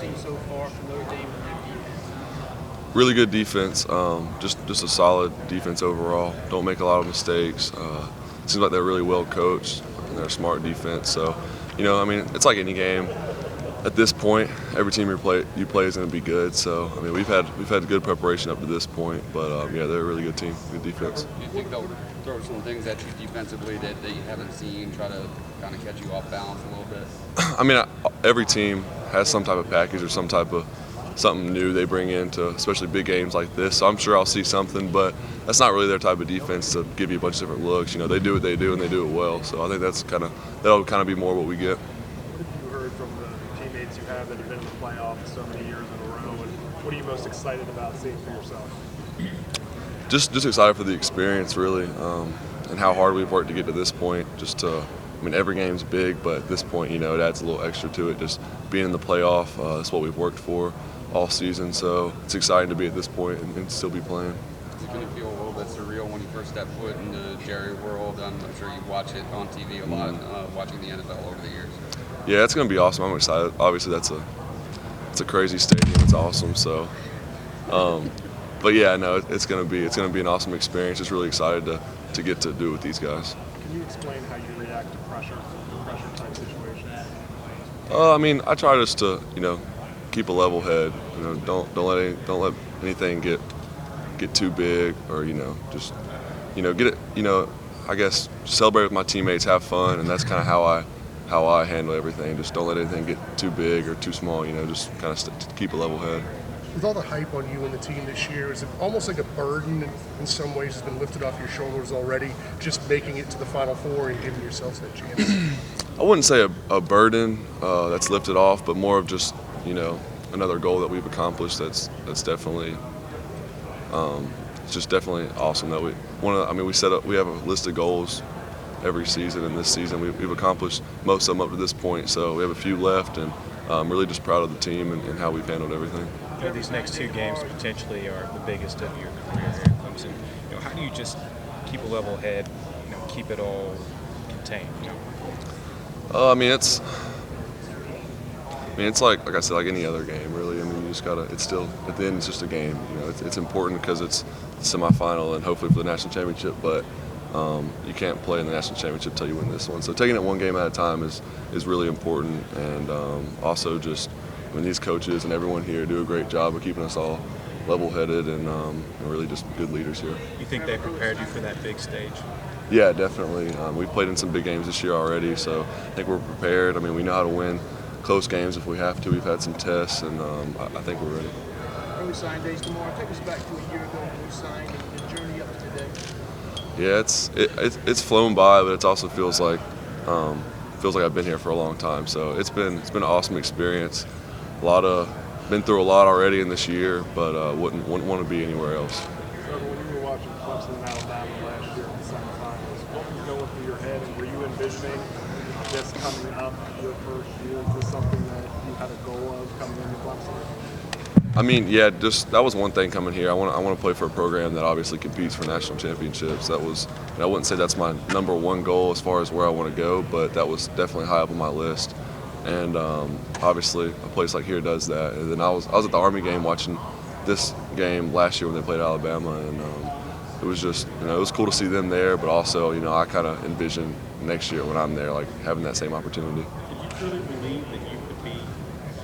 seen so far from Notre Dame and their defense? Really good defense, just a solid defense overall. Don't make a lot of mistakes. Seems like they're really well coached and they're a smart defense. So, I mean, it's like any game. At this point, every team you play is going to be good. So, I mean, we've had good preparation up to this point, but yeah, they're a really good team, good defense. Do you think they'll throw some things at you defensively that you haven't seen, try to kind of catch you off balance a little bit? I mean, every team has some type of package or some type of something new they bring into, especially big games like this. So I'm sure I'll see something, but that's not really their type of defense to give you a bunch of different looks. They do what they do and they do it well. So I think that'll kind of be more what we get. What have you heard from the teammates you have that have been in the playoffs so many years in a row, and what are you most excited about seeing for yourself? Just excited for the experience, really, and how hard we've worked to get to this point. I mean, every game's big, but at this point, it adds a little extra to it. Just being in the playoff, that's what we've worked for all season. So it's exciting to be at this point and still be playing. Is it going to feel a little bit surreal when you first step foot in the Jerry world? I'm sure you watch it on TV a lot, watching the NFL over the years. Yeah, it's going to be awesome. I'm excited. Obviously, it's a crazy stadium. It's awesome. So, but yeah, no, it's going to be an awesome experience. Just really excited to get to do it with these guys. Can you explain how you react to pressure type situations? I mean, I try just to keep a level head. Don't let anything get too big, or just get it. I guess celebrate with my teammates, have fun, and that's kind of how I handle everything. Just don't let anything get too big or too small. Just kind of keep a level head. With all the hype on you and the team this year, is it almost like a burden in some ways has been lifted off your shoulders already, just making it to the Final Four and giving yourselves that chance? I wouldn't say a burden that's lifted off, but more of just another goal that we've accomplished. That's definitely it's just definitely awesome that we have a list of goals every season, and this season we've accomplished most of them up to this point. So we have a few left, and I'm really just proud of the team and how we've handled everything. These next two games potentially are the biggest of your career here at Clemson. How do you just keep a level head, keep it all contained? I mean, it's like I said, like any other game, really. I mean, you just gotta. It's still at the end, it's just a game. It's important because it's the semifinal and hopefully for the national championship. But you can't play in the national championship until you win this one. So taking it one game at a time is really important, and also just. These coaches and everyone here do a great job of keeping us all level-headed and really just good leaders here. You think they prepared you for that big stage? Yeah, definitely. We've played in some big games this year already, so I think we're prepared. I mean, we know how to win close games if we have to. We've had some tests, and I think we're ready. Early sign days tomorrow. Take us back to a year ago when you signed and the journey up to today. Yeah, it's flown by, but it also feels like I've been here for a long time. So it's been an awesome experience. Been through a lot already in this year, but wouldn't want to be anywhere else. So when you were watching Clemson and Alabama last year in the semifinals, what was going through your head, and were you envisioning this coming up your first year? Is this something that you had a goal of coming into Clemson? I mean, yeah, just that was one thing coming here. I want to play for a program that obviously competes for national championships. That was, I wouldn't say that's my number one goal as far as where I want to go, but that was definitely high up on my list. And obviously, a place like here does that. And then I was at the Army game watching this game last year when they played Alabama, and it was just it was cool to see them there. But also, I kind of envision next year when I'm there, like having that same opportunity. Did you truly believe that you could be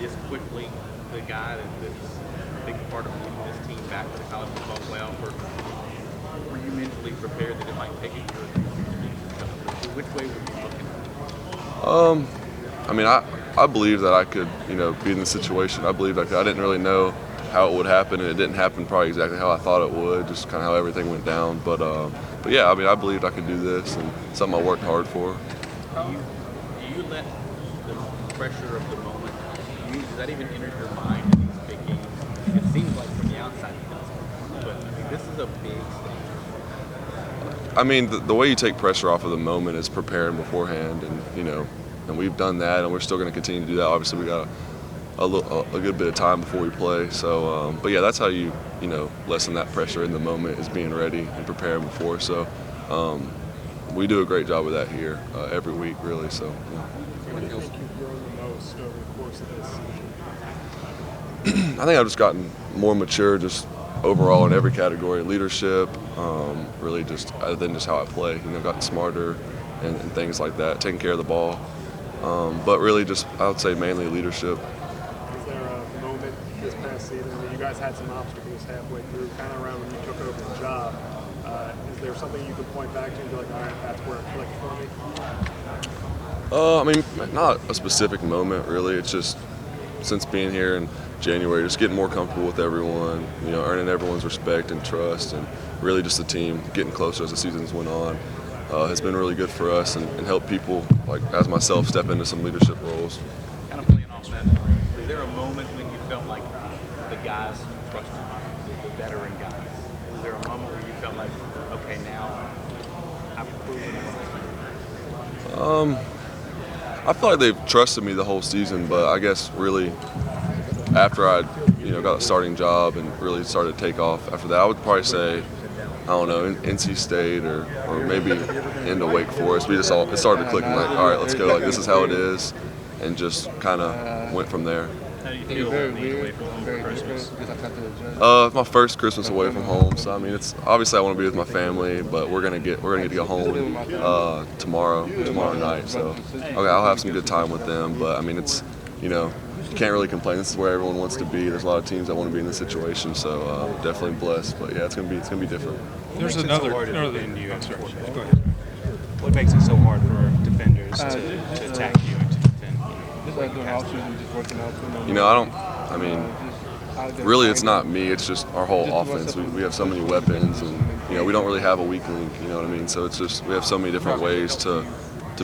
this quickly the guy that's a big part of leading this team back to the college football playoff, or were you mentally prepared that it might take a year or two? Which way were you looking? I mean, I believe that I could, be in the situation. I believe I didn't really know how it would happen, and it didn't happen probably exactly how I thought it would, just kind of how everything went down. But yeah, I mean, I believed I could do this, and something I worked hard for. Do you let the pressure of the moment, does that even enter your mind in these big games? It seems like from the outside it does, but this is a big stage. I mean, the way you take pressure off of the moment is preparing beforehand, and we've done that, and we're still going to continue to do that. Obviously, we got a good bit of time before we play. So, but yeah, that's how you lessen that pressure in the moment, is being ready and preparing before. So, we do a great job with that here every week, really. So, yeah. What do you think you've grown the most over the course of this season? I think I've just gotten more mature, just overall in every category, leadership, really just other than just how I play. You know, gotten smarter and things like that, taking care of the ball. But really, just I would say mainly leadership. Is there a moment this past season where you guys had some obstacles halfway through, kind of around when you took over the job? Is there something you could point back to and be like, all right, that's where it clicked for me? I mean, not a specific moment really. It's just since being here in January, just getting more comfortable with everyone, you know, earning everyone's respect and trust, and really just the team getting closer as the seasons went on has been really good for us and helped people like as myself step into some leadership roles. Kind of playing off that, is there a moment when you felt like the guys trusted you, the veteran guys? Was there a moment where you felt like, okay, now I've proven it? I feel like they've trusted me the whole season, but I guess really after I, got a starting job and really started to take off after that, I would probably say, I don't know, NC State or maybe into Wake Forest. It started clicking like, all right, let's go. Like this is how it is, and just kind of went from there. How do you feel being away from home for Christmas? It's my first Christmas away from home, so I mean, it's obviously I want to be with my family, but we're gonna get to go home tomorrow night. So okay, I'll have some good time with them, but I mean, it's you can't really complain. This is where everyone wants to be. There's a lot of teams that want to be in this situation, so definitely blessed. But yeah, it's gonna be different. There's another than you. I'm sorry. Go ahead. What makes it so hard for defenders to attack you and to defend? Really, it's not me. It's just our whole offense. We have so many weapons, and we don't really have a weak link. You know what I mean? So it's just we have so many different ways to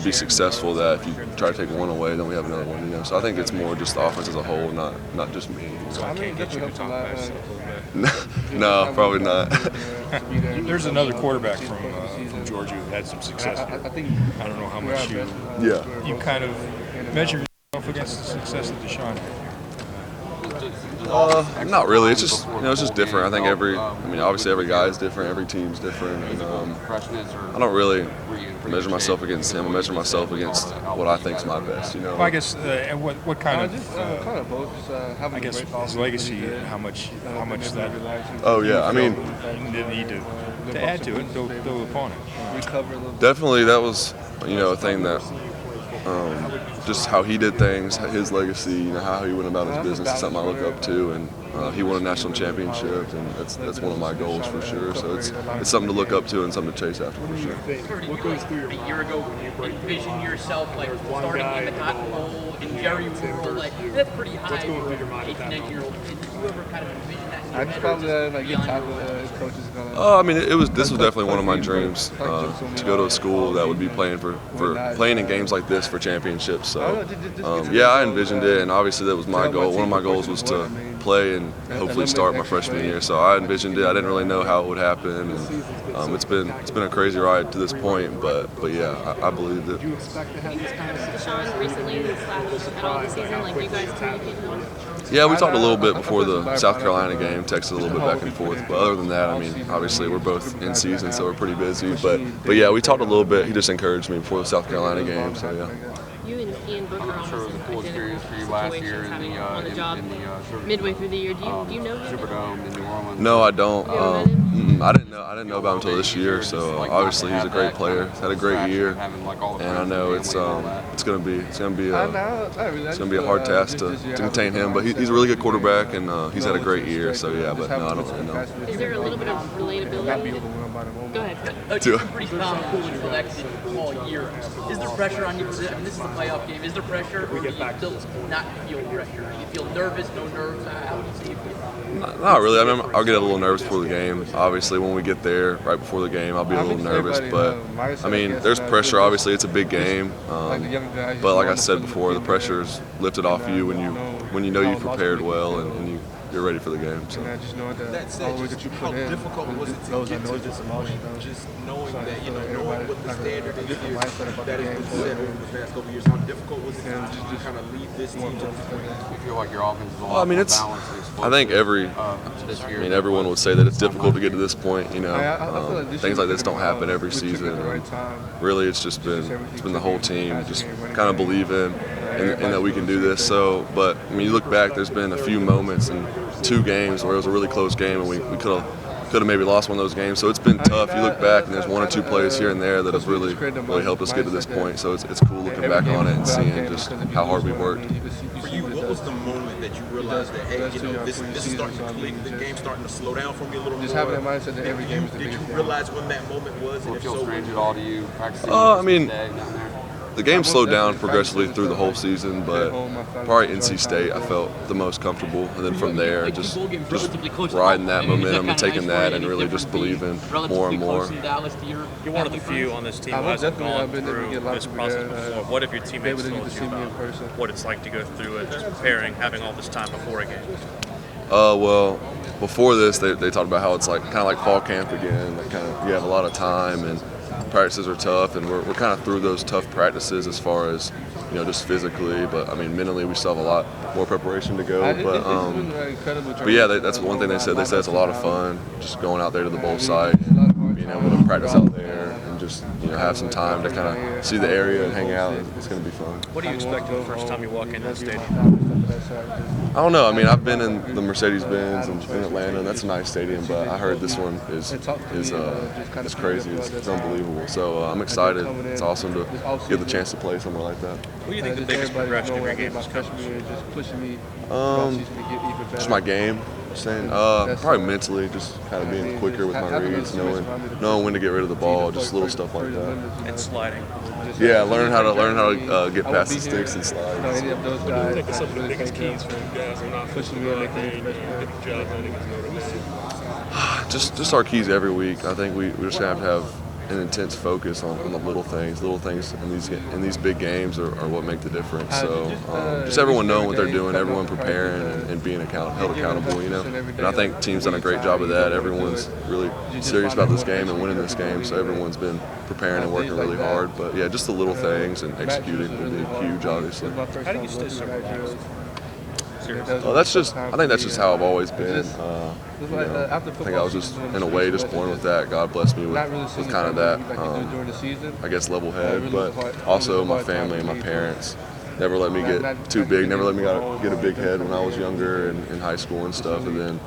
be successful that if you try to take one away, then we have another one. So I think it's more just the offense as a whole, not just me. So I can't get you to talk fast a little bit. No, probably not. There's another quarterback from Georgia who had some success here. I don't know how much you kind of measure yourself against the success of Deshaun had. Not really. It's just it's just different. I think obviously every guy is different, every team's different, and I don't really measure myself against him. I measure myself against what I think is my best. Well, I guess and what kind of I guess his legacy, how much that. Oh yeah, I mean, you need to add to it, build upon it. Definitely, that was a thing that. Just how he did things, his legacy, how he went about his business is something I look up to, and he won a national championship, and that's one of my goals for sure. So it's something to look up to and something to chase after for sure. What goes through your mind? A year ago, envision yourself like starting in the Cotton Bowl in Jerry World, like that's pretty high. What's going through your mind at that moment? Did you ever kind of envision that? I just probably get tackled. Coach is gonna. I mean, this was definitely one of my dreams to go to a school that would be playing for playing in games like this for championships. So yeah, I envisioned it, and obviously that was my goal. One of my goals was to play and hopefully start my freshman year. So I envisioned it. I didn't really know how it would happen, and it's been a crazy ride to this point. But yeah, I believed it. Do you expect to have this kind of success? Deshaun recently at all this season, like you guys communicated on? Yeah, we talked a little bit before the South Carolina game, texted a little bit back and forth. But other than that, I mean, obviously we're both in season, so we're pretty busy. But yeah, we talked a little bit. He just encouraged me before the South Carolina game, so yeah. You and Ian Booker I'm sure it was a cool experience for you last year in the midway through the year. Do you know him? Superdome in New Orleans. No, I don't. I didn't know about him until this year. So obviously he's a great player. He's had a great year, and I know it's gonna be a hard task to contain him. But he's a really good quarterback, and he's had a great year. So yeah, but no, I don't really know. Is there a little bit of relatability? Go ahead. You've been pretty calm and collected all year. Is there pressure on you? This is a playoff game. Is there pressure, or do you still not feel pressure? Do you feel nervous? No nerves? How would you say you feel? Not really. I mean, I'll get a little nervous before the game. Obviously, when we get there, right before the game, I'll be a little nervous. But I mean, there's pressure. Obviously, it's a big game. But like I said before, the pressure is lifted off you when you know you've prepared well and you're ready for the game. So. I just know That said, just how difficult was it to get to this point, just knowing that, knowing what the standard is that has been set over the past couple of years, how difficult was it to kind of lead this team to this point? You feel like your offense is a Well, I mean, it's. I think everyone would say that it's difficult to get to this point. Things like this don't happen every season. And really, it's been the whole team just kind of believing and that we can do this. So, but I mean, you look back, there's been a few moments in 2 games where it was a really close game, and we could have maybe lost one of those games. So it's been tough. You look back, and there's 1 or 2 plays here and there that have really helped us get to this point. So it's cool looking back on it and seeing just how hard we worked. For you, what was the moment that you realized that, hey, this is starting to click, the game's starting to slow down for me a little more? Just having that mindset that every game is the biggest game. Did you realize when that moment was? What feels strange at all to you practicing I mean, today down there? the game slowed down progressively through the whole season, but probably NC State I felt the most comfortable, and then from there just riding that momentum and taking that and really just believing more and more. You're one of the few on this team who hasn't gone through this process before. What if your teammates told you about what it's like to go through it, just preparing, having all this time before a game? Well, before this, they talked about how it's like kind of like fall camp again. Like you have a lot of time and practices are tough, and we're kind of through those tough practices as far as just physically. But I mean, mentally, we still have a lot more preparation to go. But yeah, that's one thing they said. They said it's a lot of fun just going out there to the bowl site, and being able to practice out there, and just have some time to kind of see the area and hang out. It's going to be fun. What do you expect the first time you walk into the stadium? I don't know. I mean, I've been in the Mercedes-Benz and in Atlanta, and that's a nice stadium. But I heard this one is crazy. It's unbelievable. So I'm excited. It's awesome to get the chance to play somewhere like that. What do you think the biggest progression in your game is? Just my game. Probably mentally, just kind of being quicker with my reads, knowing when to get rid of the ball, just little stuff like that. And sliding. Yeah, learn how to get past the sticks and slide. What do you think are some of the biggest keys for you guys are not pushing you and making the job running against Notre Dame? Just our keys every week. I think we're just gonna have to have an intense focus on the little things. Little things in these big games are what make the difference. So just everyone knowing what they're doing, everyone preparing and being held accountable. And I think team's done a great job of that. Everyone's really serious about this game and winning this game. So everyone's been preparing and working really hard. But yeah, just the little things and executing will be huge, obviously. How do you stay so focused? I think that's just how I've always been. I think I was just, in a way, just born with that. God blessed me with kind of that, I guess, level head. But also my family and my parents never let me get too big, never let me get a big head when I was younger and in high school and stuff. And then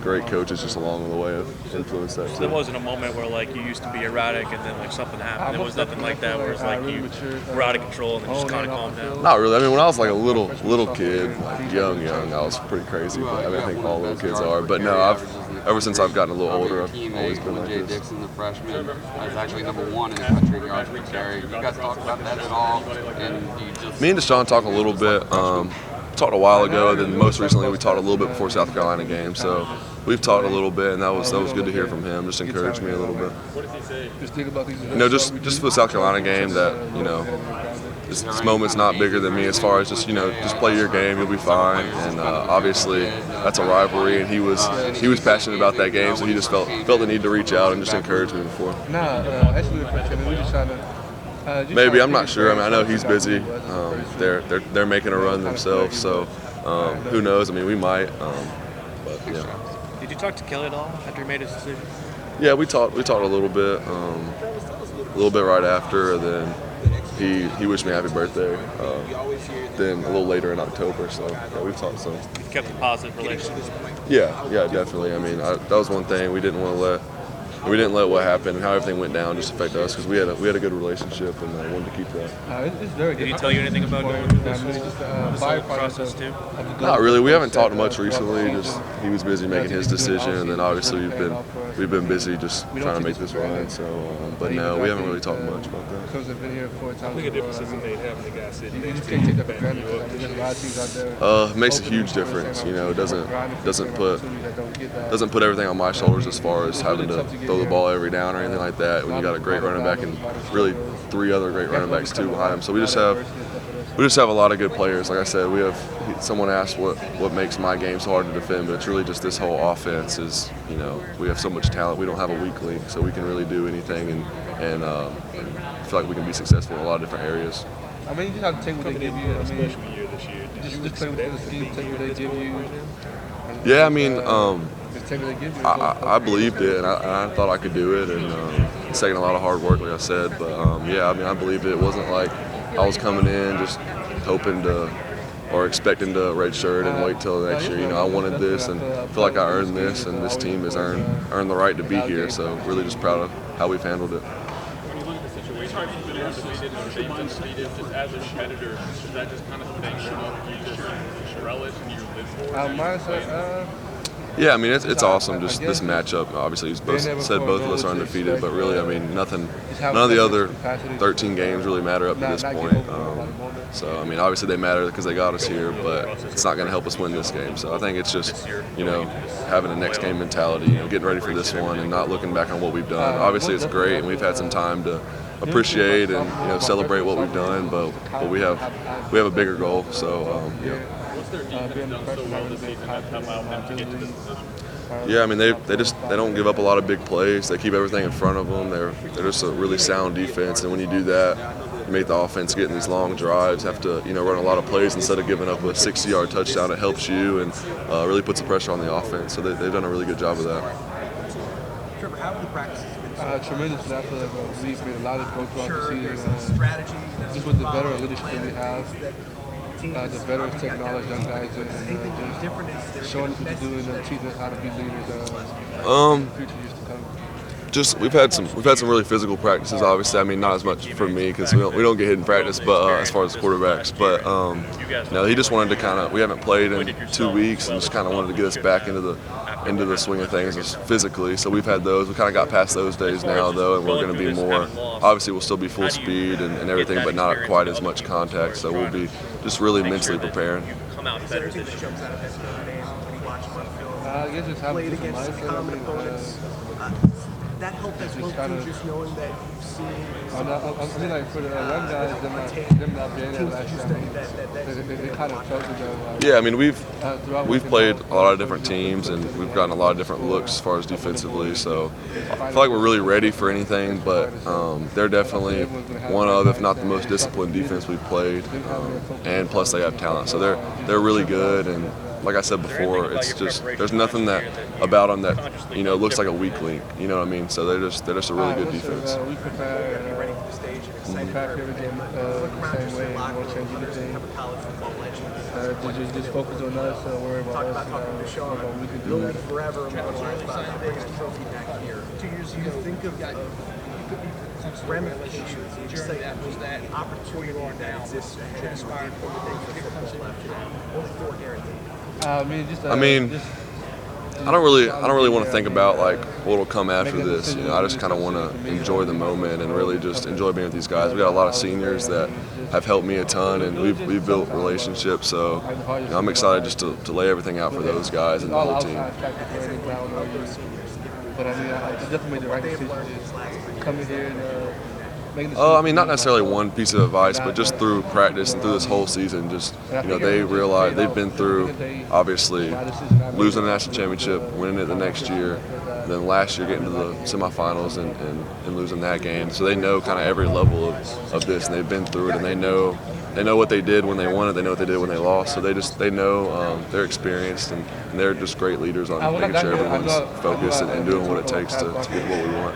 great coaches just along the way have influenced that too. There wasn't a moment where like you used to be erratic and then like something happened. There was nothing like that where it's like you were out of control and then just kind of calmed down. Not really. I mean, when I was like a little kid, like young, I was pretty crazy. But I think all little kids are. But no, ever since I've gotten a little older, I've always been like this. Dixon, the freshman, was actually #1 in the country in yards per carry. You guys talked about that at all? And you just me and Deshaun talked a little bit. Talked a while ago, then most recently we talked a little bit before South Carolina game. So we've talked a little bit, and that was good to hear from him. Just encouraged me a little bit. What did he say? Just think about these. Just for the South Carolina game, that this moment's not bigger than me. As far as just play your game, you'll be fine. And obviously that's a rivalry, and he was passionate about that game, so he just felt the need to reach out and just encourage me before. Actually, we're just trying to. Maybe, I'm not sure. I mean, I know he's busy. They're making a run themselves, so who knows? I mean, we might. But yeah. Did you talk to Kelly at all after he made his decision? Yeah, we talked a little bit right after. And then he wished me happy birthday. Then a little later in October. So yeah, we've talked some. You've kept a positive relationship. Yeah, definitely. I mean, that was one thing we didn't want to let. We didn't let what happened and how everything went down just affect us, because we had a good relationship and I wanted to keep that. It's very good. Did he tell you anything about going through this whole process too? Not really. We haven't talked much recently. Just he was busy making his decision, and then obviously we've been busy just trying to make this run. So, but no, we haven't really talked much about that. Coach have been here 4 times. I think a difference isn't made having the guy sitting You next just to can't you. take that for granted. There's a lot of teams out there. It makes a huge difference. It doesn't put everything on my shoulders as far as having to throw the ball every down or anything like that. When you got a great running back and really 3 other great running backs too behind him, so we just have a lot of good players. Like I said, someone asked what makes my game so hard to defend, but it's really just this whole offense is, we have so much talent. We don't have a weak link, so we can really do anything and feel like we can be successful in a lot of different areas. I mean, you just have to take what they give you. I mean, Freshman year this year. Did you just play with the scheme, take what they give you. Yeah, I mean, just take what they give you. I believed it, and I thought I could do it, and it's taken a lot of hard work, like I said. But yeah, I mean, I believed it. It wasn't like I was coming in just hoping to or expecting to redshirt and wait till next year. I wanted this and feel like I earned this, and this team has earned the right to be here. So really just proud of how we've handled it. When you look at the situation, you've been undefeated and staying undefeated, just as a competitor, is that just kind of the thing you just relish and you live for? Yeah, I mean it's awesome. Just this matchup. Obviously, both of us are undefeated, but really, I mean none of the other 13 games really matter up to this point. So I mean, obviously they matter because they got us here, but it's not going to help us win this game. So I think it's just having a next game mentality, getting ready for this one, and not looking back on what we've done. Obviously, it's great, and we've had some time to appreciate and celebrate what we've done, but we have a bigger goal. So What's their defense done so well this season that's allowed them to get to this position? yeah, I mean they don't give up a lot of big plays. They keep everything in front of them. They're just a really sound defense, and when you do that, you make the offense get in these long drives, have to run a lot of plays instead of giving up a 60-yard touchdown. It helps you and really puts the pressure on the offense. So they've done a really good job of that. Trevor, how have the practices been? Tremendous. I feel like we've made a lot of growth throughout the season. Just with the better leadership that we have. The veterans taking all those young guys in and just showing us what to do and teaching us how to be leaders in the future years to come. Just we've had some really physical practices. Obviously, I mean not as much for me because we don't get hit in practice, but as far as quarterbacks. But no, he just wanted to we haven't played in 2 weeks and just kind of wanted to get us back into the swing of things just physically. So we've had those. We kind of got past those days now though, and we're going to be more. Obviously, we'll still be full speed and everything, but not quite as much contact. So we'll be just really mentally preparing. Is there anything that jumps out of this game when you watch them on film? I guess just having played against some common opponents. That helped as well too, just knowing that you've seen. I mean, like for the young guys, them not being there last year, they kind of felt it though. Yeah, I mean we've played a lot of different teams and we've gotten a lot of different looks as far as defensively. So I feel like we're really ready for anything, but they're definitely one of, if not the most disciplined defense we've played, and plus they have talent. So they're really good, and like I said before, it's just there's nothing about them that looks like a weak link. You know what I mean? So they're just a really good defense. We prepare, ready for the stage and excited for every game the same way. We won't change anything. Just focus on us. Worry about us. What we can do. Really forever immortalized about bringing a trophy back here. 2 years ago, think of ramifications. You just say that opportunity that exists to transpire for the things that football left. Only 4 guaranteed. I don't really want to think about like what'll come after this. I just kind of want to enjoy the moment and really just enjoy being with these guys. We got a lot of seniors that have helped me a ton, and we've built relationships. So I'm excited just to lay everything out for those guys and the whole team. But I mean, I definitely made the right decision coming here and I mean, not necessarily one piece of advice, but just through practice and through this whole season, just they realize they've been through, obviously, losing the national championship, winning it the next year, and then last year getting to the semifinals and losing that game. So they know kind of every level of this, and they've been through it, and they know what they did when they won it. They know what they did when they lost. So they know they're experienced, and they're just great leaders on making sure everyone's focused and doing what it takes to get what we want.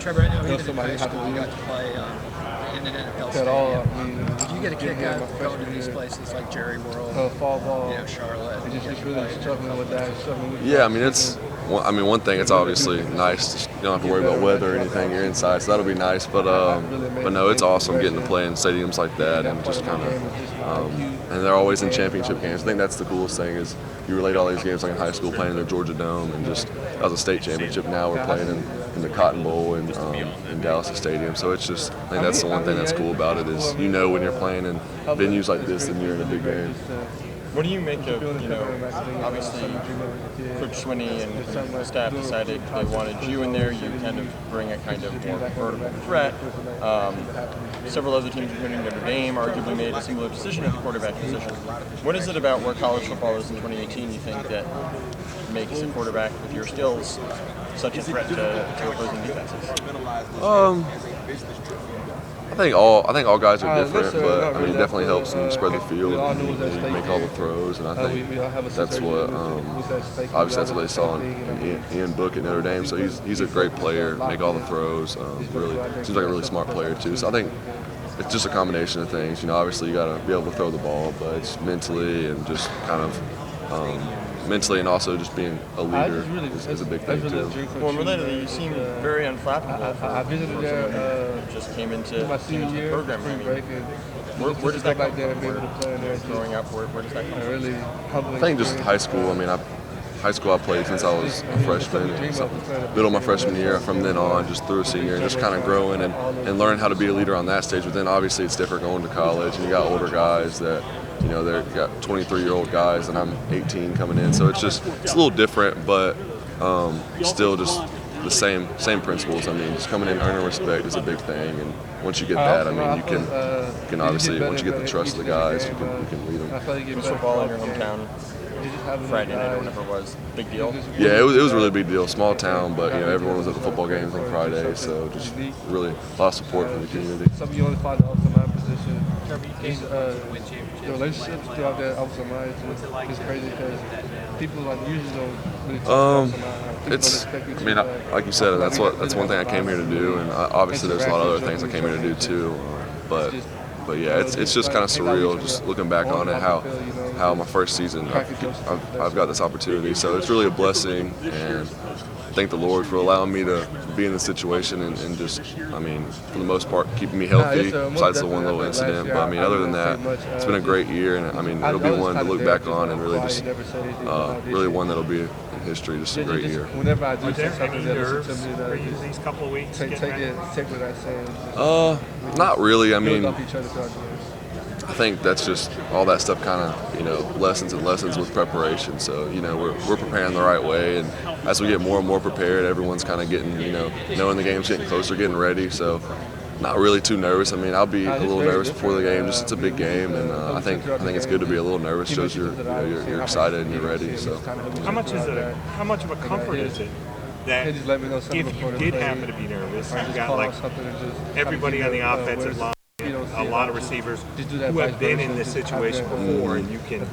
Trevor, I know even in high school you got to play in an NFL stadium. Did you get a kick out of going to these places like Jerry World, fall ball, Charlotte? Just really struggling with that. Yeah, I mean one thing, it's obviously nice. You don't have to worry about weather or anything. You're inside, so that'll be nice. But no, it's awesome getting to play in stadiums like that and just kind of. And they're always in championship games. I think that's the coolest thing is you relate all these games like in high school playing in the Georgia Dome, and just that was a state championship. Now we're playing in the Cotton Bowl and in Dallas Stadium. So it's just, I think that's the one thing that's cool about it is when you're playing in venues like this, then you're in a big game. What do you make of, obviously Coach Swinney and the staff decided they wanted you in there, you kind of bring a kind of more vertical threat. Several other teams, including Notre Dame, arguably made a similar decision at the quarterback position. What is it about where college football is in 2018 you think that makes a quarterback with your skills such a threat to opposing defenses? I think all guys are different, but I mean, it definitely helps them spread the field and make all the throws. And I think that's what obviously that's what they saw in Ian Book at Notre Dame. So he's a great player, make all the throws. Really seems like a really smart player too. So I think it's just a combination of things. You know, obviously you got to be able to throw the ball, but it's mentally and just kind of mentally and also just being a leader is a big thing too. Well, relatedly, you seem very unflappable for someone who just came into the program. I mean, where does that come from? Growing up, where does that come from? I think just high school. I mean, high school I played since I was a freshman. Middle of my freshman year, from then on, just through a senior, and just kind of growing and learning how to be a leader on that stage. But then obviously it's different going to college, and you got older guys that, you know, you got 23-year-old guys, and I'm 18 coming in. So it's a little different, but still just the same principles. I mean, just coming in, earning respect is a big thing, and once you get that, I mean, you can obviously, once you get the trust of the guys, you can lead them. Was football in your hometown Friday night or whatever it was, big deal? Yeah, it was a really big deal. Small town, but you know, everyone was at the football games on Friday, so just really a lot of support from the community. Some of you only find the offensive line position. The relationships throughout that offensive line is crazy because people like usually don't really talk about offensive line. Like you said, that's one thing I came here to do, and obviously there's a lot of other things I came here to do too. But yeah, it's just kind of surreal just looking back on it, how my first season I've got this opportunity. So it's really a blessing, and thank the Lord for allowing me to be in this situation and just, I mean, for the most part, keeping me healthy, besides the one little incident. But I mean, other than that, it's been a great year, and I mean, it'll be one to look back on and really just, really one that'll be in history. Just a great year. Whenever I do something that listens to me, that these couple of weeks, take what I say. Not really. I mean, I think that's just all that stuff kind of, you know, lessons with preparation. So, you know, we're preparing the right way, and as we get more and more prepared, everyone's kind of getting, you know, knowing the game's getting closer, getting ready. So, not really too nervous. I mean, I'll be a little nervous before the game. Just it's a big game, and I think it's good to be a little nervous. Shows you're excited and you're ready. So, how much of a comfort is it that if you did happen to be nervous, you've got like everybody on the offensive line, a lot of receivers who have been in this situation before, and you can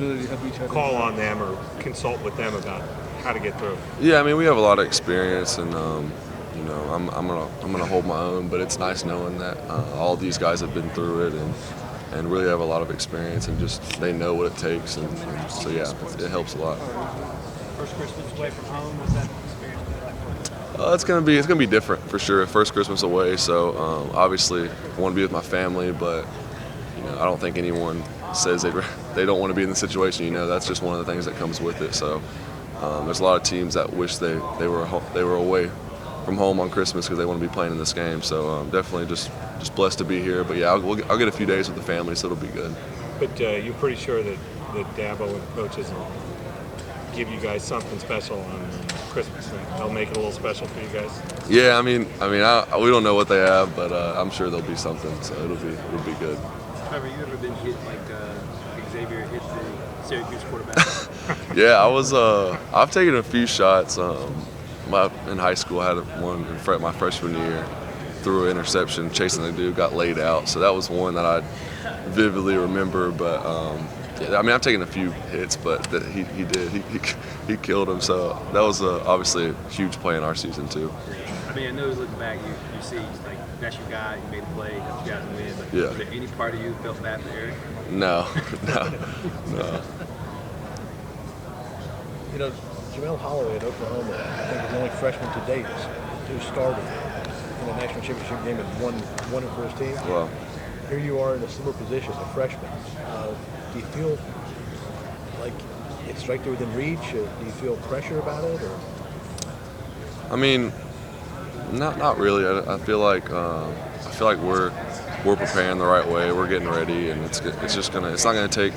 call on them or consult with them about how to get through? Yeah, I mean, we have a lot of experience, and you know, I'm gonna hold my own. But it's nice knowing that all these guys have been through it and really have a lot of experience, and just they know what it takes, and so yeah, it helps a lot. First Christmas away from home, was that experience like? It's gonna be different for sure. First Christmas away, so obviously I want to be with my family, but you know, I don't think anyone says they don't want to be in the situation. You know, that's just one of the things that comes with it. So there's a lot of teams that wish they were away from home on Christmas because they want to be playing in this game. So definitely just blessed to be here. But yeah, I'll get a few days with the family, so it'll be good. But you're pretty sure that Dabo and coaches will give you guys something special on Christmas, and they'll make it a little special for you guys? Yeah, I mean, we don't know what they have, but I'm sure there'll be something. So it'll be good. Trevor, you ever been hit like Xavier hit the Syracuse quarterback? Yeah, I've taken a few shots. In high school, I had one in my freshman year, threw an interception, chasing the dude, got laid out. So that was one that I vividly remember. But yeah, I mean, I've taken a few hits, but that he killed him. So that was obviously a huge play in our season too. I mean, I know looking back, you see like that's your guy, you made a play, helped you guys win. But yeah. Was there any part of you that felt bad for Eric? No. You know, Jamel Holloway at Oklahoma, I think, is the only freshman to date who started in a national championship game and won it for his team. Wow. Here you are in a similar position, a freshman. Do you feel like it's right there within reach? Do you feel pressure about it? Or? I mean, not really. I feel like we're preparing the right way. We're getting ready, and it's not gonna take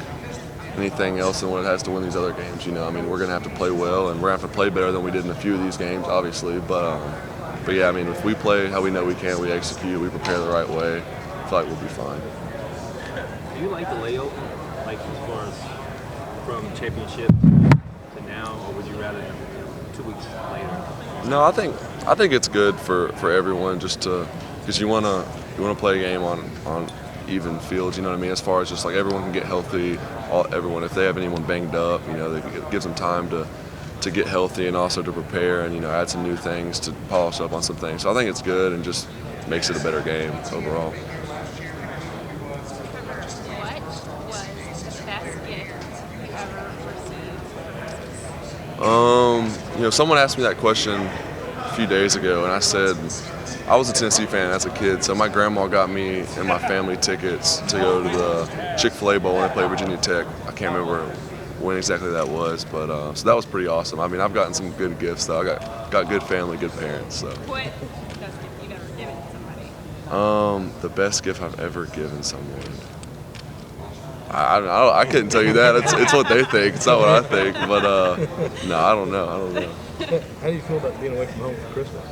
anything else than what it has to win these other games. You know, I mean, we're gonna have to play well, and we're gonna have to play better than we did in a few of these games, obviously. But yeah, I mean, if we play how we know we can, we execute, we prepare the right way, I feel like we'll be fine. Do you like the layover, like as far as from championship to now, or would you rather 2 weeks later? No, I think it's good for everyone, just because you wanna play a game on even fields, you know what I mean? As far as just like everyone can get healthy, everyone, if they have anyone banged up, you know, it gives them time to get healthy and also to prepare and, you know, add some new things to polish up on some things. So I think it's good and just makes it a better game overall. You know, someone asked me that question a few days ago, and I said I was a Tennessee fan as a kid, so my grandma got me and my family tickets to go to the Chick-fil-A Bowl when they played Virginia Tech. I can't remember when exactly that was, but so that was pretty awesome. I mean, I've gotten some good gifts though. I got good family, good parents. So. What best gift you've ever given somebody? The best gift I've ever given someone. I couldn't tell you that. It's what they think. It's not what I think. But no, I don't know. How do you feel about being away from home for Christmas?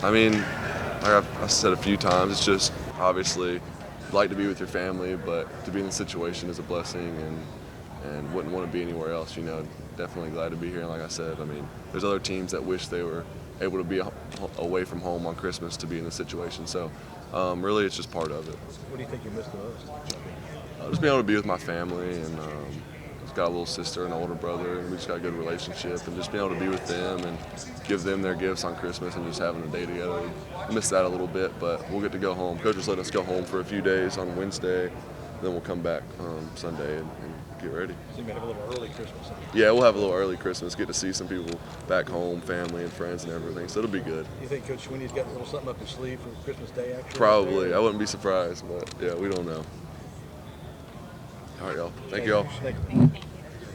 I mean, like I've said a few times, it's just obviously like to be with your family, but to be in the situation is a blessing, and wouldn't want to be anywhere else. You know, definitely glad to be here. And like I said, I mean, there's other teams that wish they were able to be away from home on Christmas to be in this situation. So really, it's just part of it. What do you think you missed the most? Just being able to be with my family, and I've got a little sister and an older brother, and we just got a good relationship, and just being able to be with them and give them their gifts on Christmas and just having a day together. I missed that a little bit, but we'll get to go home. Coach just let us go home for a few days on Wednesday, then we'll come back Sunday and get ready. So you may have a little early Christmas. Yeah, we'll have a little early Christmas, get to see some people back home, family and friends and everything, so it'll be good. You think Coach Schwinny's got a little something up his sleeve for Christmas Day, actually? Probably. I wouldn't be surprised, but yeah, we don't know. All right, y'all. Thank you all. Thank you.